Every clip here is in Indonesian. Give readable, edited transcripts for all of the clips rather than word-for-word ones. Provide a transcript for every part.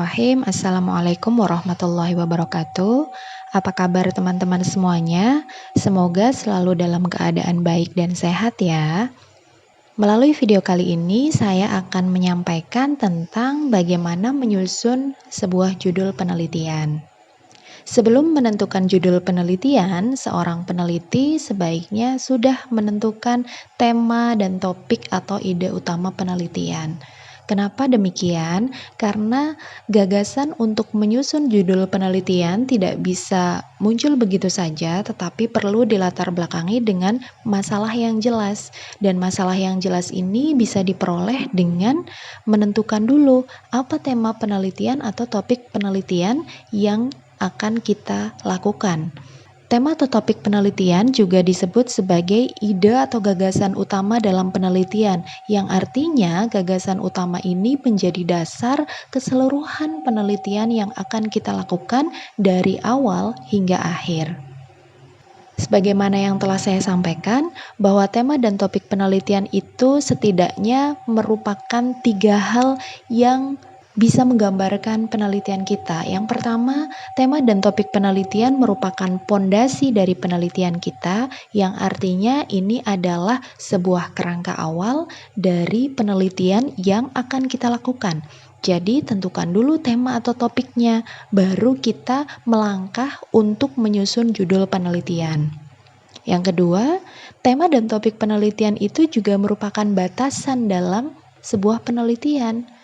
Bismillahirrahmanirrahim. Assalamualaikum warahmatullahi wabarakatuh. Apa kabar teman-teman semuanya? Semoga selalu dalam keadaan baik dan sehat ya. Melalui video kali ini saya akan menyampaikan tentang bagaimana menyusun sebuah judul penelitian. Sebelum menentukan judul penelitian, seorang peneliti sebaiknya sudah menentukan tema dan topik atau ide utama penelitian. Kenapa demikian? Karena gagasan untuk menyusun judul penelitian tidak bisa muncul begitu saja, tetapi perlu dilatar belakangi dengan masalah yang jelas. Dan masalah yang jelas ini bisa diperoleh dengan menentukan dulu apa tema penelitian atau topik penelitian yang akan kita lakukan. Tema atau topik penelitian juga disebut sebagai ide atau gagasan utama dalam penelitian, yang artinya gagasan utama ini menjadi dasar keseluruhan penelitian yang akan kita lakukan dari awal hingga akhir. Sebagaimana yang telah saya sampaikan, bahwa tema dan topik penelitian itu setidaknya merupakan 3 hal yang bisa menggambarkan penelitian kita. Yang pertama, tema dan topik penelitian merupakan pondasi dari penelitian kita, yang artinya ini adalah sebuah kerangka awal dari penelitian yang akan kita lakukan. Jadi tentukan dulu tema atau topiknya, baru kita melangkah untuk menyusun judul penelitian. Yang kedua, tema dan topik penelitian itu juga merupakan batasan dalam sebuah penelitian.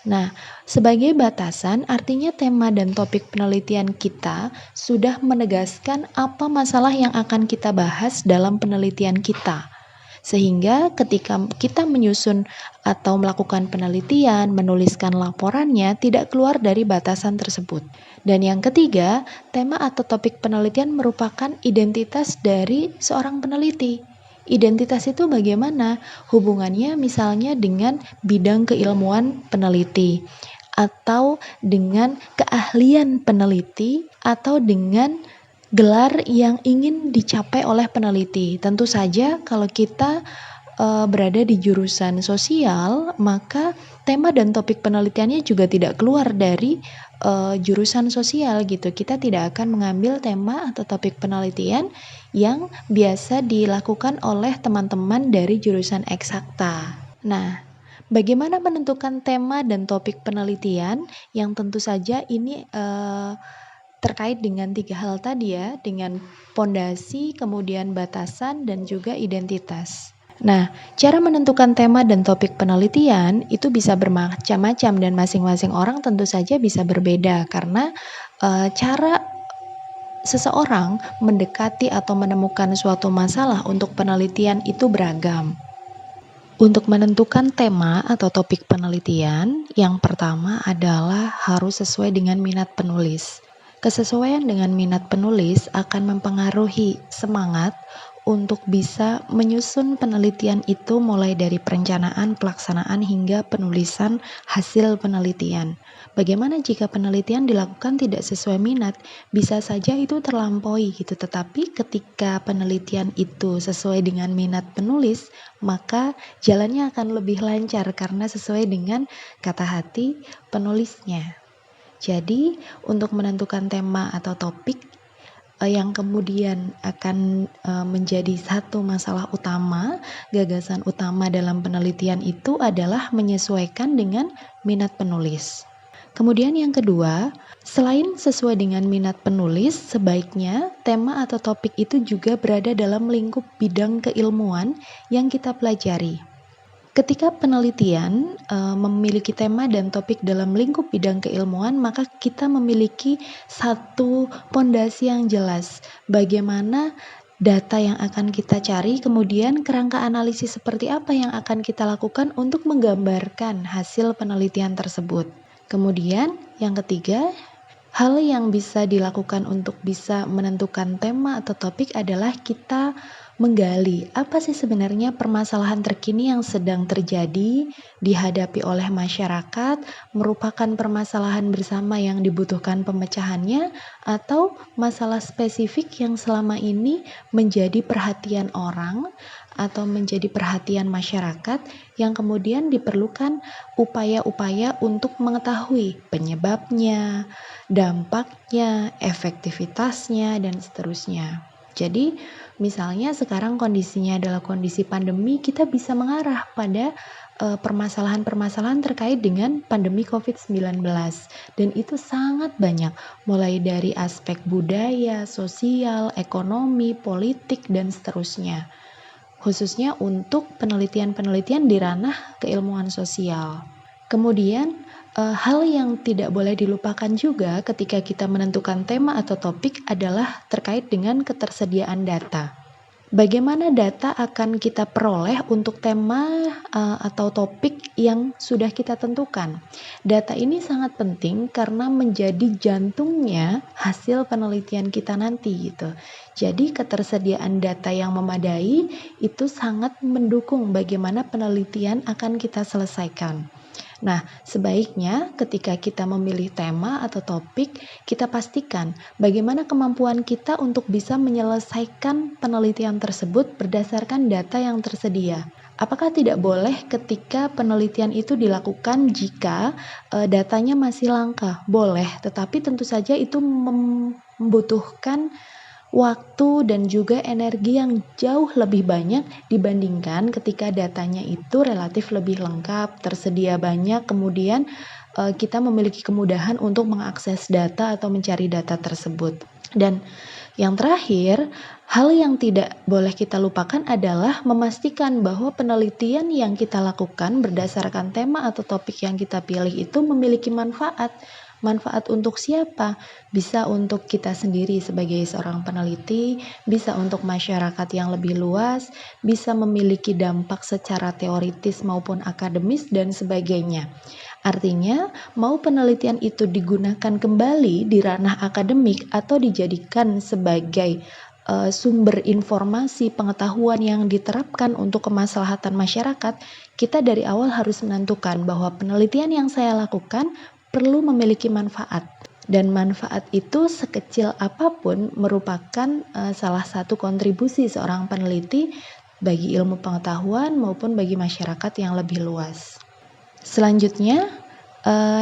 Nah, sebagai batasan artinya tema dan topik penelitian kita sudah menegaskan apa masalah yang akan kita bahas dalam penelitian kita. Sehingga ketika kita menyusun atau melakukan penelitian, menuliskan laporannya tidak keluar dari batasan tersebut. Dan yang ketiga, tema atau topik penelitian merupakan identitas dari seorang peneliti. Identitas itu bagaimana? Hubungannya misalnya dengan bidang keilmuan peneliti, atau dengan keahlian peneliti, atau dengan gelar yang ingin dicapai oleh peneliti. Tentu saja kalau kita berada di jurusan sosial, maka tema dan topik penelitiannya juga tidak keluar dari jurusan sosial gitu. Kita tidak akan mengambil tema atau topik penelitian yang biasa dilakukan oleh teman-teman dari jurusan eksakta. Nah, bagaimana menentukan tema dan topik penelitian? Yang tentu saja ini terkait dengan 3 hal tadi ya, dengan pondasi, kemudian batasan, dan juga identitas. Nah, cara menentukan tema dan topik penelitian itu bisa bermacam-macam dan masing-masing orang tentu saja bisa berbeda karena cara seseorang mendekati atau menemukan suatu masalah untuk penelitian itu beragam. Untuk menentukan tema atau topik penelitian, yang pertama adalah harus sesuai dengan minat penulis. Kesesuaian dengan minat penulis akan mempengaruhi semangat untuk bisa menyusun penelitian itu mulai dari perencanaan, pelaksanaan, hingga penulisan hasil penelitian. Bagaimana jika penelitian dilakukan tidak sesuai minat? Bisa saja itu terlampaui gitu, tetapi ketika penelitian itu sesuai dengan minat penulis, maka jalannya akan lebih lancar karena sesuai dengan kata hati penulisnya. Jadi, untuk menentukan tema atau topik yang kemudian akan menjadi satu masalah utama, gagasan utama dalam penelitian itu adalah menyesuaikan dengan minat penulis. Kemudian yang kedua, selain sesuai dengan minat penulis, sebaiknya tema atau topik itu juga berada dalam lingkup bidang keilmuan yang kita pelajari. Ketika penelitian memiliki tema dan topik dalam lingkup bidang keilmuan, maka kita memiliki satu pondasi yang jelas. Bagaimana data yang akan kita cari, kemudian kerangka analisis seperti apa yang akan kita lakukan untuk menggambarkan hasil penelitian tersebut. Kemudian yang ketiga, hal yang bisa dilakukan untuk bisa menentukan tema atau topik adalah kita menggali apa sih sebenarnya permasalahan terkini yang sedang terjadi, dihadapi oleh masyarakat, merupakan permasalahan bersama yang dibutuhkan pemecahannya, atau masalah spesifik yang selama ini menjadi perhatian orang, atau menjadi perhatian masyarakat yang kemudian diperlukan upaya-upaya untuk mengetahui penyebabnya, dampaknya, efektivitasnya, dan seterusnya. Jadi, misalnya sekarang kondisinya adalah kondisi pandemi, kita bisa mengarah pada permasalahan-permasalahan terkait dengan pandemi COVID-19, dan itu sangat banyak, mulai dari aspek budaya, sosial, ekonomi, politik, dan seterusnya, khususnya untuk penelitian-penelitian di ranah keilmuan sosial. Kemudian, hal yang tidak boleh dilupakan juga ketika kita menentukan tema atau topik adalah terkait dengan ketersediaan data. Bagaimana data akan kita peroleh untuk tema atau topik yang sudah kita tentukan? Data ini sangat penting karena menjadi jantungnya hasil penelitian kita nanti gitu. Jadi ketersediaan data yang memadai itu sangat mendukung bagaimana penelitian akan kita selesaikan. Nah, sebaiknya ketika kita memilih tema atau topik, kita pastikan bagaimana kemampuan kita untuk bisa menyelesaikan penelitian tersebut berdasarkan data yang tersedia. Apakah tidak boleh ketika penelitian itu dilakukan jika datanya masih langka? Boleh, tetapi tentu saja itu membutuhkan waktu dan juga energi yang jauh lebih banyak dibandingkan ketika datanya itu relatif lebih lengkap, tersedia banyak, kemudian kita memiliki kemudahan untuk mengakses data atau mencari data tersebut. Dan yang terakhir, hal yang tidak boleh kita lupakan adalah memastikan bahwa penelitian yang kita lakukan berdasarkan tema atau topik yang kita pilih itu memiliki manfaat. Manfaat untuk siapa? Bisa untuk kita sendiri sebagai seorang peneliti, bisa untuk masyarakat yang lebih luas, bisa memiliki dampak secara teoritis maupun akademis, dan sebagainya. Artinya, mau penelitian itu digunakan kembali di ranah akademik atau dijadikan sebagai sumber informasi pengetahuan yang diterapkan untuk kemaslahatan masyarakat, kita dari awal harus menentukan bahwa penelitian yang saya lakukan perlu memiliki manfaat, dan manfaat itu sekecil apapun merupakan salah satu kontribusi seorang peneliti bagi ilmu pengetahuan maupun bagi masyarakat yang lebih luas. Selanjutnya,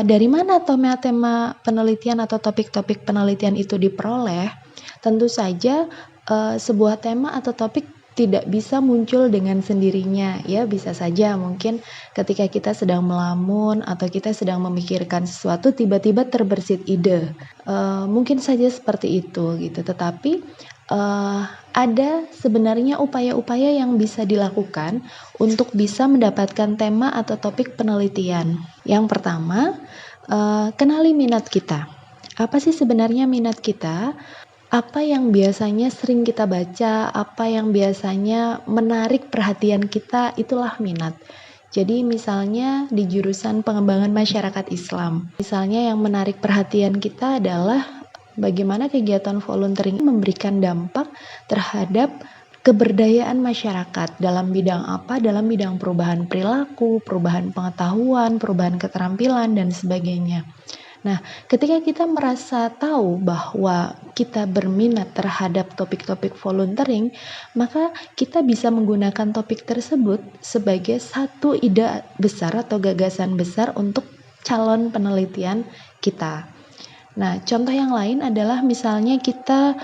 dari mana tema-tema penelitian atau topik-topik penelitian itu diperoleh? Tentu saja sebuah tema atau topik tidak bisa muncul dengan sendirinya, ya. Bisa saja mungkin ketika kita sedang melamun atau kita sedang memikirkan sesuatu, tiba-tiba terbersit ide. Mungkin saja seperti itu gitu. Tetapi ada sebenarnya upaya-upaya yang bisa dilakukan untuk bisa mendapatkan tema atau topik penelitian. Yang pertama, kenali minat kita. Apa sih sebenarnya minat kita? Apa yang biasanya sering kita baca, apa yang biasanya menarik perhatian kita, itulah minat. Jadi misalnya di jurusan pengembangan masyarakat Islam, misalnya yang menarik perhatian kita adalah bagaimana kegiatan volunteering memberikan dampak terhadap keberdayaan masyarakat dalam bidang apa? Dalam bidang perubahan perilaku, perubahan pengetahuan, perubahan keterampilan, dan sebagainya. Nah, ketika kita merasa tahu bahwa kita berminat terhadap topik-topik volunteering, maka kita bisa menggunakan topik tersebut sebagai satu ide besar atau gagasan besar untuk calon penelitian kita. Nah, contoh yang lain adalah misalnya kita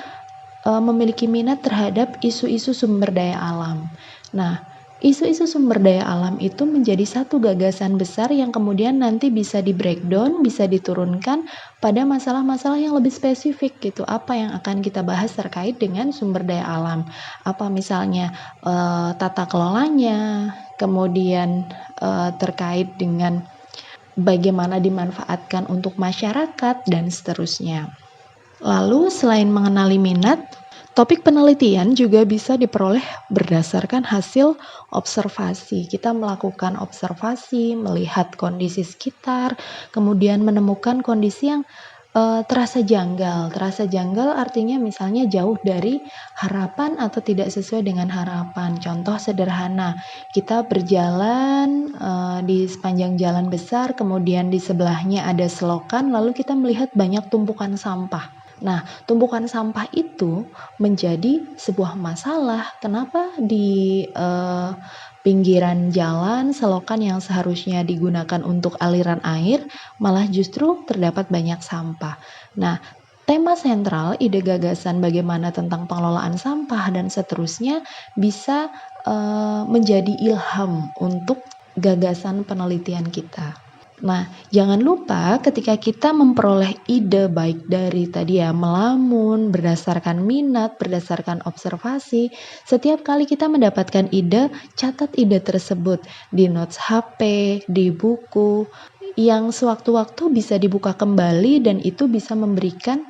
memiliki minat terhadap isu-isu sumber daya alam. Nah, isu-isu sumber daya alam itu menjadi satu gagasan besar yang kemudian nanti bisa di breakdown, bisa diturunkan pada masalah-masalah yang lebih spesifik gitu. Apa yang akan kita bahas terkait dengan sumber daya alam? Apa misalnya tata kelolanya, kemudian terkait dengan bagaimana dimanfaatkan untuk masyarakat, dan seterusnya. Lalu selain mengenali minat, topik penelitian juga bisa diperoleh berdasarkan hasil observasi. Kita melakukan observasi, melihat kondisi sekitar, kemudian menemukan kondisi yang terasa janggal. Terasa janggal artinya misalnya jauh dari harapan atau tidak sesuai dengan harapan. Contoh sederhana, kita berjalan, di sepanjang jalan besar, kemudian di sebelahnya ada selokan, lalu kita melihat banyak tumpukan sampah. Nah, tumpukan sampah itu menjadi sebuah masalah. Kenapa di pinggiran jalan, selokan yang seharusnya digunakan untuk aliran air, malah justru terdapat banyak sampah. Nah, tema sentral, ide gagasan bagaimana tentang pengelolaan sampah dan seterusnya bisa menjadi ilham untuk gagasan penelitian kita. Nah, jangan lupa ketika kita memperoleh ide baik dari tadi ya melamun, berdasarkan minat, berdasarkan observasi, setiap kali kita mendapatkan ide, catat ide tersebut di notes HP, di buku, yang sewaktu-waktu bisa dibuka kembali dan itu bisa memberikan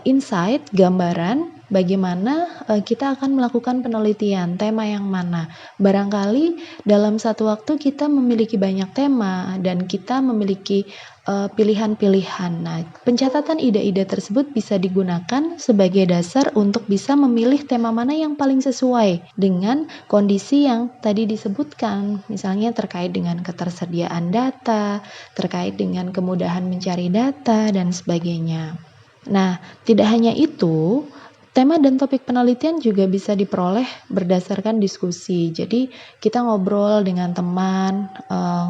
insight, gambaran bagaimana kita akan melakukan penelitian, tema yang mana. Barangkali dalam satu waktu kita memiliki banyak tema dan kita memiliki pilihan-pilihan. Nah, pencatatan ide-ide tersebut bisa digunakan sebagai dasar untuk bisa memilih tema mana yang paling sesuai dengan kondisi yang tadi disebutkan. Misalnya terkait dengan ketersediaan data, terkait dengan kemudahan mencari data, dan sebagainya. Nah, tidak hanya itu, tema dan topik penelitian juga bisa diperoleh berdasarkan diskusi. Jadi, kita ngobrol dengan teman,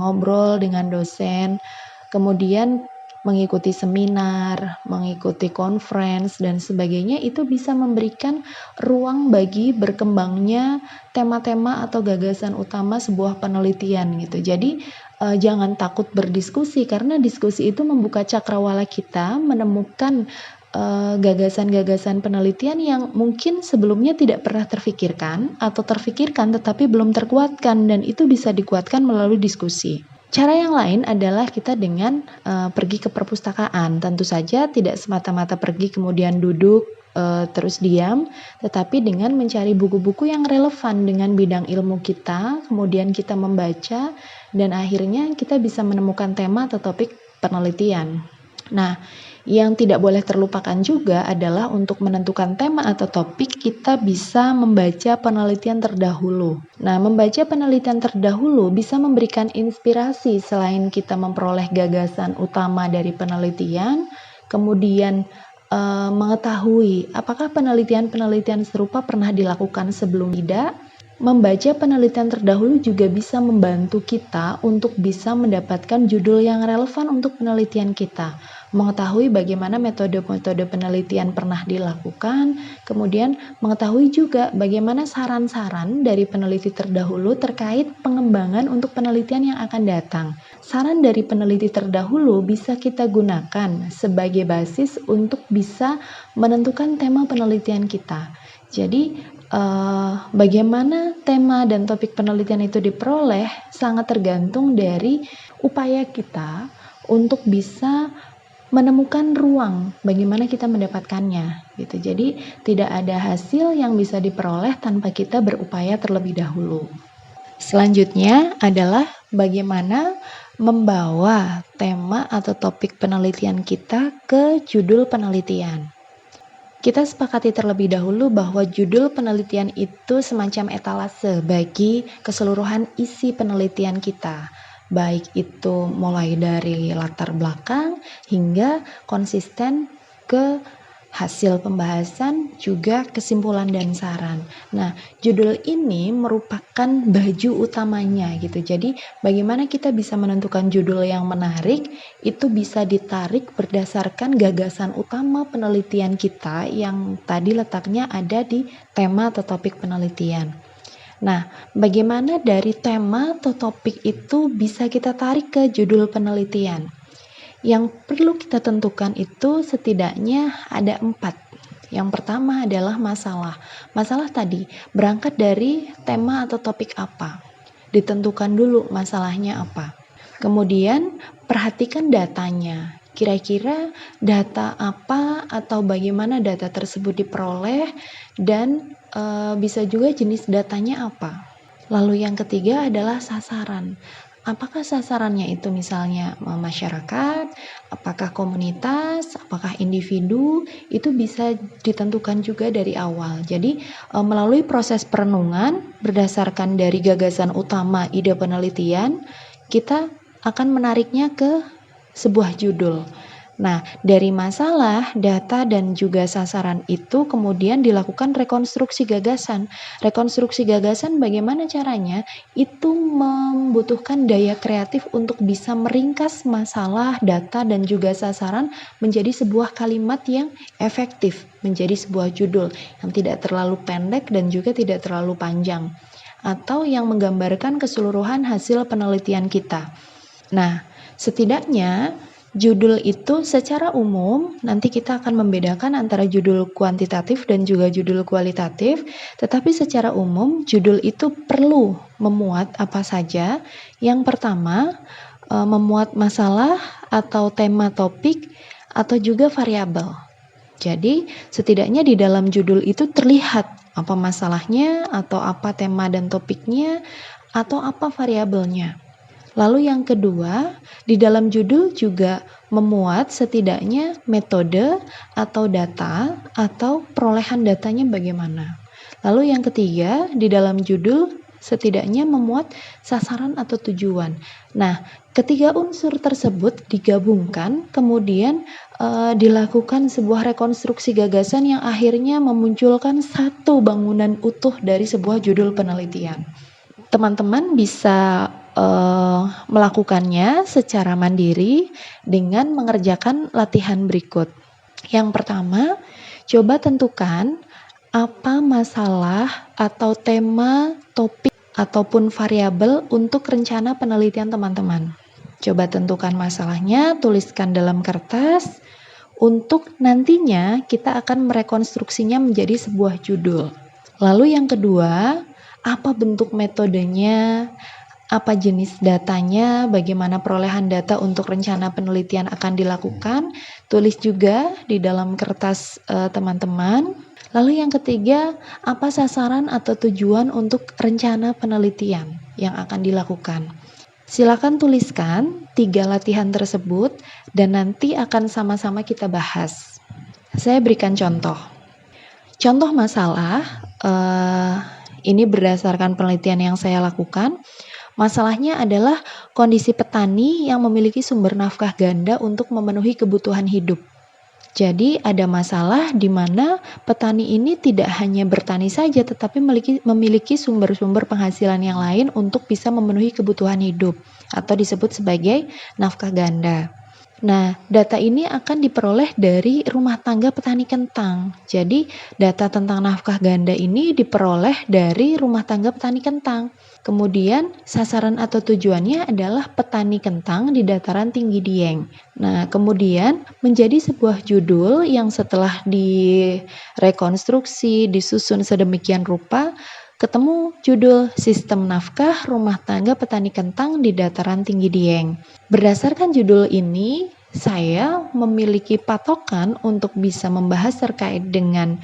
ngobrol dengan dosen, kemudian mengikuti seminar, mengikuti conference, dan sebagainya, itu bisa memberikan ruang bagi berkembangnya tema-tema atau gagasan utama sebuah penelitian gitu. Jadi, jangan takut berdiskusi karena diskusi itu membuka cakrawala kita menemukan gagasan-gagasan penelitian yang mungkin sebelumnya tidak pernah terfikirkan atau terfikirkan tetapi belum terkuatkan, dan itu bisa dikuatkan melalui diskusi. Cara yang lain adalah kita dengan pergi ke perpustakaan. Tentu saja tidak semata-mata pergi kemudian duduk terus diam, tetapi dengan mencari buku-buku yang relevan dengan bidang ilmu kita, kemudian kita membaca, dan akhirnya kita bisa menemukan tema atau topik penelitian. Nah, yang tidak boleh terlupakan juga adalah untuk menentukan tema atau topik, kita bisa membaca penelitian terdahulu. Nah, membaca penelitian terdahulu bisa memberikan inspirasi selain kita memperoleh gagasan utama dari penelitian, kemudian mengetahui apakah penelitian-penelitian serupa pernah dilakukan sebelum tidak. Membaca penelitian terdahulu juga bisa membantu kita untuk bisa mendapatkan judul yang relevan untuk penelitian kita, mengetahui bagaimana metode-metode penelitian pernah dilakukan, kemudian mengetahui juga bagaimana saran-saran dari peneliti terdahulu terkait pengembangan untuk penelitian yang akan datang. Saran dari peneliti terdahulu bisa kita gunakan sebagai basis untuk bisa menentukan tema penelitian kita. Jadi, bagaimana tema dan topik penelitian itu diperoleh sangat tergantung dari upaya kita untuk bisa menemukan ruang bagaimana kita mendapatkannya gitu. Jadi tidak ada hasil yang bisa diperoleh tanpa kita berupaya terlebih dahulu. Selanjutnya adalah bagaimana membawa tema atau topik penelitian kita ke judul penelitian. Kita sepakati terlebih dahulu bahwa judul penelitian itu semacam etalase bagi keseluruhan isi penelitian kita, baik itu mulai dari latar belakang hingga konsisten ke hasil pembahasan, juga kesimpulan dan saran. Nah, judul ini merupakan baju utamanya gitu. Jadi, bagaimana kita bisa menentukan judul yang menarik, itu bisa ditarik berdasarkan gagasan utama penelitian kita yang tadi letaknya ada di tema atau topik penelitian. Nah, bagaimana dari tema atau topik itu bisa kita tarik ke judul penelitian? Yang perlu kita tentukan itu setidaknya ada 4. Yang pertama adalah masalah. Masalah tadi berangkat dari tema atau topik apa. Ditentukan dulu masalahnya apa. Kemudian perhatikan datanya. Kira-kira data apa atau bagaimana data tersebut diperoleh, dan bisa juga jenis datanya apa. Lalu yang ketiga adalah sasaran. apakah sasarannya itu misalnya masyarakat, apakah komunitas, apakah individu, itu bisa ditentukan juga dari awal. Jadi melalui proses perenungan berdasarkan dari gagasan utama ide penelitian, kita akan menariknya ke sebuah judul. Nah, dari masalah, data, dan juga sasaran itu kemudian dilakukan rekonstruksi gagasan. Rekonstruksi gagasan bagaimana caranya? Itu membutuhkan daya kreatif untuk bisa meringkas masalah, data, dan juga sasaran menjadi sebuah kalimat yang efektif, menjadi sebuah judul yang tidak terlalu pendek dan juga tidak terlalu panjang, atau yang menggambarkan keseluruhan hasil penelitian kita. Nah, setidaknya judul itu secara umum nanti kita akan membedakan antara judul kuantitatif dan juga judul kualitatif, tetapi secara umum judul itu perlu memuat apa saja. Yang pertama, memuat masalah atau tema topik atau juga variabel. Jadi, setidaknya di dalam judul itu terlihat apa masalahnya atau apa tema dan topiknya atau apa variabelnya. Lalu yang kedua, di dalam judul juga memuat setidaknya metode atau data atau perolehan datanya bagaimana. Lalu yang ketiga, di dalam judul setidaknya memuat sasaran atau tujuan. Nah, ketiga unsur tersebut digabungkan, kemudian dilakukan sebuah rekonstruksi gagasan yang akhirnya memunculkan satu bangunan utuh dari sebuah judul penelitian. Teman-teman bisa melakukannya secara mandiri dengan mengerjakan latihan berikut. Yang pertama, coba tentukan apa masalah atau tema, topik, ataupun variabel untuk rencana penelitian teman-teman. Coba tentukan masalahnya, tuliskan dalam kertas. Untuk nantinya kita akan merekonstruksinya menjadi sebuah judul. Lalu yang kedua, apa bentuk metodenya, apa jenis datanya, bagaimana perolehan data untuk rencana penelitian akan dilakukan, tulis juga di dalam kertas teman-teman. Lalu yang ketiga, apa sasaran atau tujuan untuk rencana penelitian yang akan dilakukan. Silakan tuliskan 3 latihan tersebut dan nanti akan sama-sama kita bahas. Saya berikan contoh. Contoh masalah, ini berdasarkan penelitian yang saya lakukan. Masalahnya adalah kondisi petani yang memiliki sumber nafkah ganda untuk memenuhi kebutuhan hidup. Jadi ada masalah di mana petani ini tidak hanya bertani saja tetapi memiliki sumber-sumber penghasilan yang lain untuk bisa memenuhi kebutuhan hidup atau disebut sebagai nafkah ganda. Nah, data ini akan diperoleh dari rumah tangga petani kentang. Jadi, data tentang nafkah ganda ini diperoleh dari rumah tangga petani kentang. Kemudian, sasaran atau tujuannya adalah petani kentang di dataran tinggi Dieng. Nah, kemudian menjadi sebuah judul yang setelah direkonstruksi, disusun sedemikian rupa, ketemu judul Sistem Nafkah Rumah Tangga Petani Kentang di Dataran Tinggi Dieng. Berdasarkan judul ini, saya memiliki patokan untuk bisa membahas terkait dengan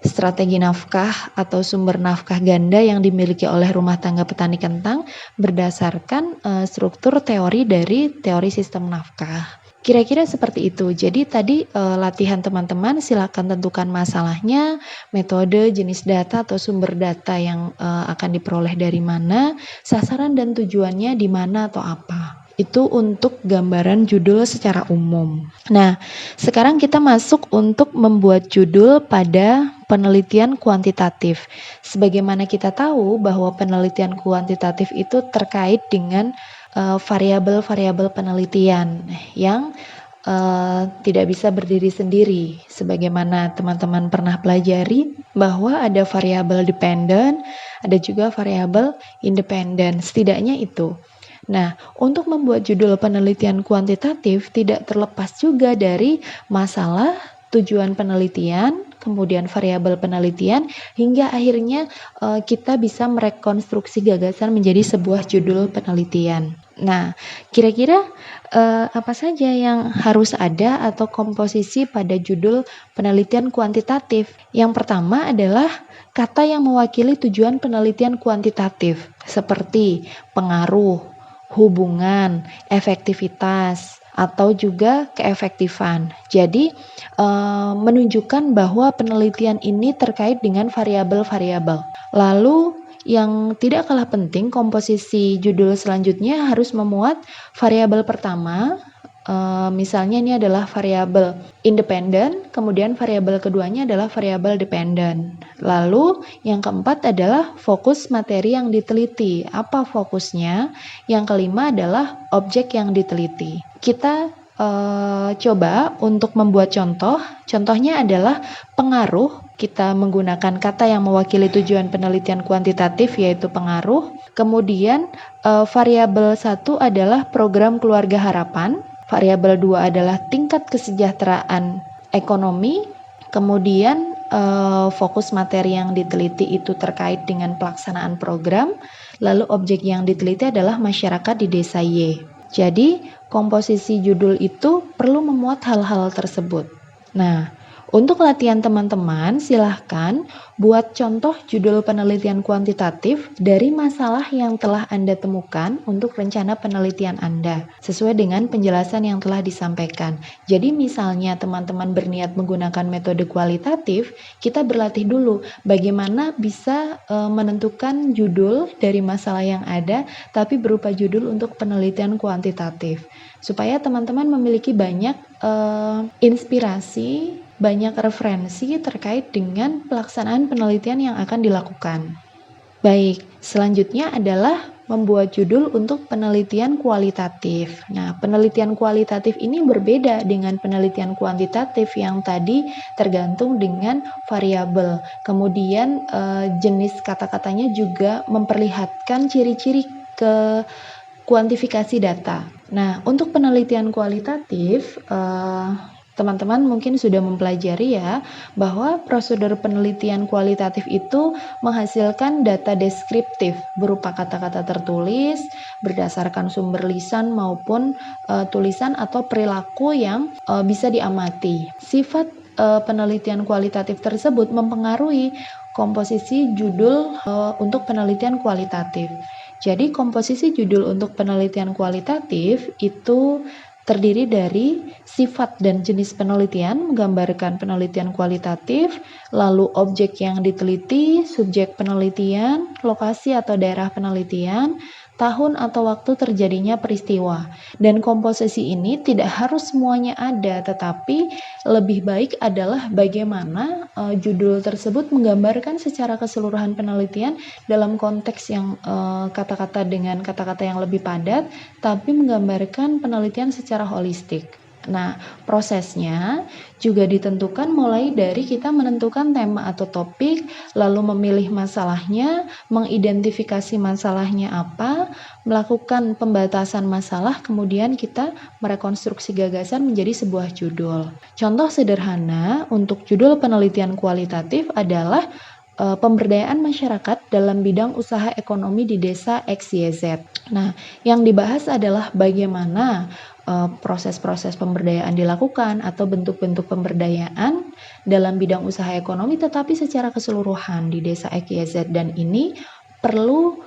strategi nafkah atau sumber nafkah ganda yang dimiliki oleh rumah tangga petani kentang berdasarkan struktur teori dari teori sistem nafkah. Kira-kira seperti itu. Jadi tadi latihan teman-teman, silakan tentukan masalahnya, metode, jenis data atau sumber data yang akan diperoleh dari mana, sasaran dan tujuannya di mana atau apa. Itu untuk gambaran judul secara umum. Nah, sekarang kita masuk untuk membuat judul pada penelitian kuantitatif. Sebagaimana kita tahu bahwa penelitian kuantitatif itu terkait dengan variabel-variabel penelitian yang tidak bisa berdiri sendiri. Sebagaimana teman-teman pernah pelajari bahwa ada variabel dependent, ada juga variabel independen. Setidaknya itu. Nah, untuk membuat judul penelitian kuantitatif tidak terlepas juga dari masalah, tujuan penelitian, kemudian variabel penelitian, hingga akhirnya kita bisa merekonstruksi gagasan menjadi sebuah judul penelitian. Nah, kira-kira apa saja yang harus ada atau komposisi pada judul penelitian kuantitatif? Yang pertama adalah kata yang mewakili tujuan penelitian kuantitatif, seperti pengaruh, hubungan, efektivitas, atau juga keefektifan. Jadi, menunjukkan bahwa penelitian ini terkait dengan variabel-variabel. Lalu, yang tidak kalah penting, komposisi judul selanjutnya harus memuat variabel pertama. Misalnya ini adalah variabel independen, kemudian variabel keduanya adalah variabel dependen. Lalu yang keempat adalah fokus materi yang diteliti. Apa fokusnya? Yang kelima adalah objek yang diteliti. Kita coba untuk membuat contoh. Contohnya adalah pengaruh. Kita menggunakan kata yang mewakili tujuan penelitian kuantitatif, yaitu pengaruh. Kemudian variabel 1 adalah program keluarga harapan. Variabel 2 adalah tingkat kesejahteraan ekonomi. Kemudian fokus materi yang diteliti itu terkait dengan pelaksanaan program. Lalu objek yang diteliti adalah masyarakat di desa Y. Jadi komposisi judul itu perlu memuat hal-hal tersebut. Nah, untuk latihan teman-teman, silahkan buat contoh judul penelitian kuantitatif dari masalah yang telah Anda temukan untuk rencana penelitian Anda, sesuai dengan penjelasan yang telah disampaikan. Jadi misalnya teman-teman berniat menggunakan metode kualitatif, kita berlatih dulu bagaimana bisa menentukan judul dari masalah yang ada, tapi berupa judul untuk penelitian kuantitatif. Supaya teman-teman memiliki banyak inspirasi, banyak referensi terkait dengan pelaksanaan penelitian yang akan dilakukan. Baik, selanjutnya adalah membuat judul untuk penelitian kualitatif. Nah, penelitian kualitatif ini berbeda dengan penelitian kuantitatif yang tadi tergantung dengan variabel. Kemudian jenis kata-katanya juga memperlihatkan ciri-ciri ke kuantifikasi data. Nah, untuk penelitian kualitatif, teman-teman mungkin sudah mempelajari ya, bahwa prosedur penelitian kualitatif itu menghasilkan data deskriptif berupa kata-kata tertulis berdasarkan sumber lisan maupun tulisan atau perilaku yang bisa diamati. Sifat penelitian kualitatif tersebut mempengaruhi komposisi judul untuk penelitian kualitatif. Jadi komposisi judul untuk penelitian kualitatif itu terdiri dari sifat dan jenis penelitian, menggambarkan penelitian kualitatif, lalu objek yang diteliti, subjek penelitian, lokasi atau daerah penelitian, tahun atau waktu terjadinya peristiwa. Dan komposisi ini tidak harus semuanya ada, tetapi lebih baik adalah bagaimana judul tersebut menggambarkan secara keseluruhan penelitian dalam konteks yang kata-kata dengan kata-kata yang lebih padat, tapi menggambarkan penelitian secara holistik. Nah, prosesnya juga ditentukan mulai dari kita menentukan tema atau topik, lalu memilih masalahnya, mengidentifikasi masalahnya apa, melakukan pembatasan masalah, kemudian kita merekonstruksi gagasan menjadi sebuah judul. Contoh sederhana untuk judul penelitian kualitatif adalah pemberdayaan masyarakat dalam bidang usaha ekonomi di desa XYZ. Nah, yang dibahas adalah bagaimana proses-proses pemberdayaan dilakukan atau bentuk-bentuk pemberdayaan dalam bidang usaha ekonomi tetapi secara keseluruhan di desa XYZ, dan ini perlu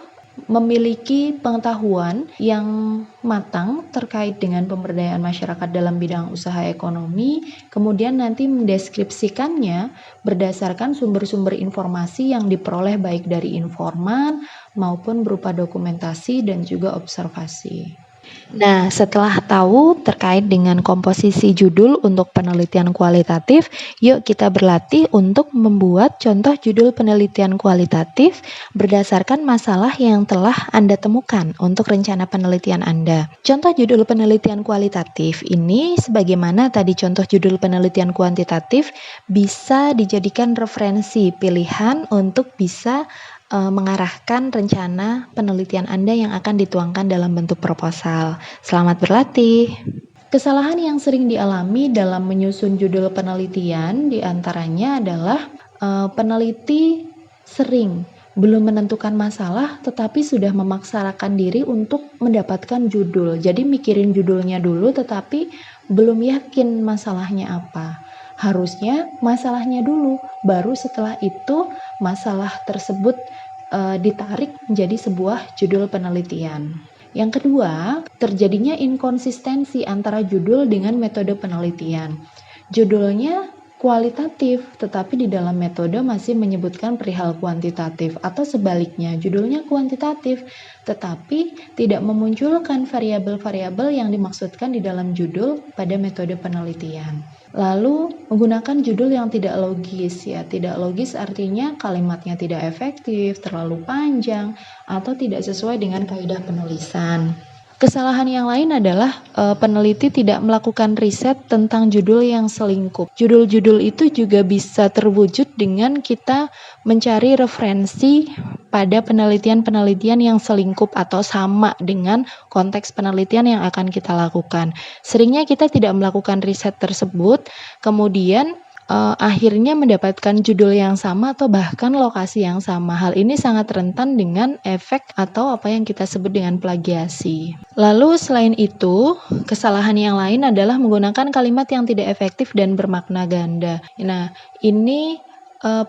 memiliki pengetahuan yang matang terkait dengan pemberdayaan masyarakat dalam bidang usaha ekonomi, kemudian nanti mendeskripsikannya berdasarkan sumber-sumber informasi yang diperoleh baik dari informan maupun berupa dokumentasi dan juga observasi. Nah, setelah tahu terkait dengan komposisi judul untuk penelitian kualitatif, yuk kita berlatih untuk membuat contoh judul penelitian kualitatif berdasarkan masalah yang telah Anda temukan untuk rencana penelitian Anda. Contoh judul penelitian kualitatif ini, sebagaimana tadi contoh judul penelitian kuantitatif, bisa dijadikan referensi pilihan untuk bisa mengarahkan rencana penelitian Anda yang akan dituangkan dalam bentuk proposal. Selamat berlatih. Kesalahan yang sering dialami dalam menyusun judul penelitian diantaranya adalah peneliti sering belum menentukan masalah tetapi sudah memaksakan diri untuk mendapatkan judul. Jadi mikirin judulnya dulu tetapi belum yakin masalahnya apa. Harusnya masalahnya dulu, baru setelah itu masalah tersebut ditarik menjadi sebuah judul penelitian. Yang kedua, terjadinya inkonsistensi antara judul dengan metode penelitian. Judulnya kualitatif, tetapi di dalam metode masih menyebutkan perihal kuantitatif, atau sebaliknya, judulnya kuantitatif, tetapi tidak memunculkan variabel-variabel yang dimaksudkan di dalam judul pada metode penelitian. Lalu menggunakan judul yang tidak logis, ya tidak logis artinya kalimatnya tidak efektif, terlalu panjang, atau tidak sesuai dengan kaidah penulisan. Kesalahan yang lain adalah peneliti tidak melakukan riset tentang judul yang selingkup. Judul-judul itu juga bisa terwujud dengan kita mencari referensi pada penelitian-penelitian yang selingkup atau sama dengan konteks penelitian yang akan kita lakukan. Seringnya kita tidak melakukan riset tersebut, kemudian akhirnya mendapatkan judul yang sama atau bahkan lokasi yang sama. Hal ini sangat rentan dengan efek atau apa yang kita sebut dengan plagiasi. Lalu selain itu, kesalahan yang lain adalah menggunakan kalimat yang tidak efektif dan bermakna ganda. Nah, ini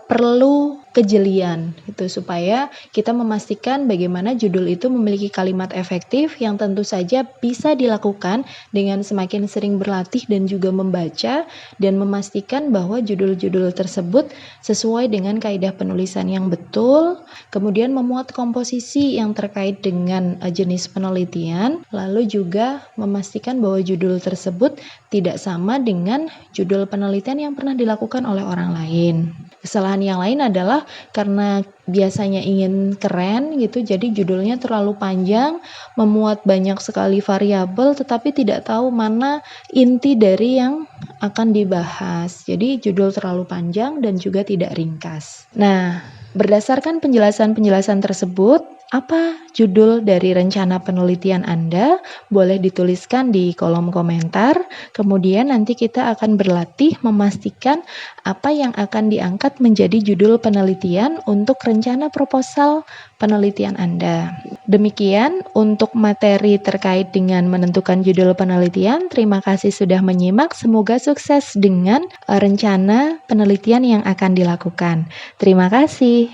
perlu kejelian gitu supaya kita memastikan bagaimana judul itu memiliki kalimat efektif yang tentu saja bisa dilakukan dengan semakin sering berlatih dan juga membaca dan memastikan bahwa judul-judul tersebut sesuai dengan kaidah penulisan yang betul, kemudian memuat komposisi yang terkait dengan jenis penelitian, lalu juga memastikan bahwa judul tersebut tidak sama dengan judul penelitian yang pernah dilakukan oleh orang lain. Kesalahan yang lain adalah karena biasanya ingin keren gitu, jadi judulnya terlalu panjang, memuat banyak sekali variabel, tetapi tidak tahu mana inti dari yang akan dibahas. Jadi judul terlalu panjang dan juga tidak ringkas. Nah, berdasarkan penjelasan-penjelasan tersebut, apa judul dari rencana penelitian Anda? Boleh dituliskan di kolom komentar. Kemudian nanti kita akan berlatih memastikan apa yang akan diangkat menjadi judul penelitian untuk rencana proposal penelitian Anda. Demikian untuk materi terkait dengan menentukan judul penelitian. Terima kasih sudah menyimak. Semoga sukses dengan rencana penelitian yang akan dilakukan. Terima kasih.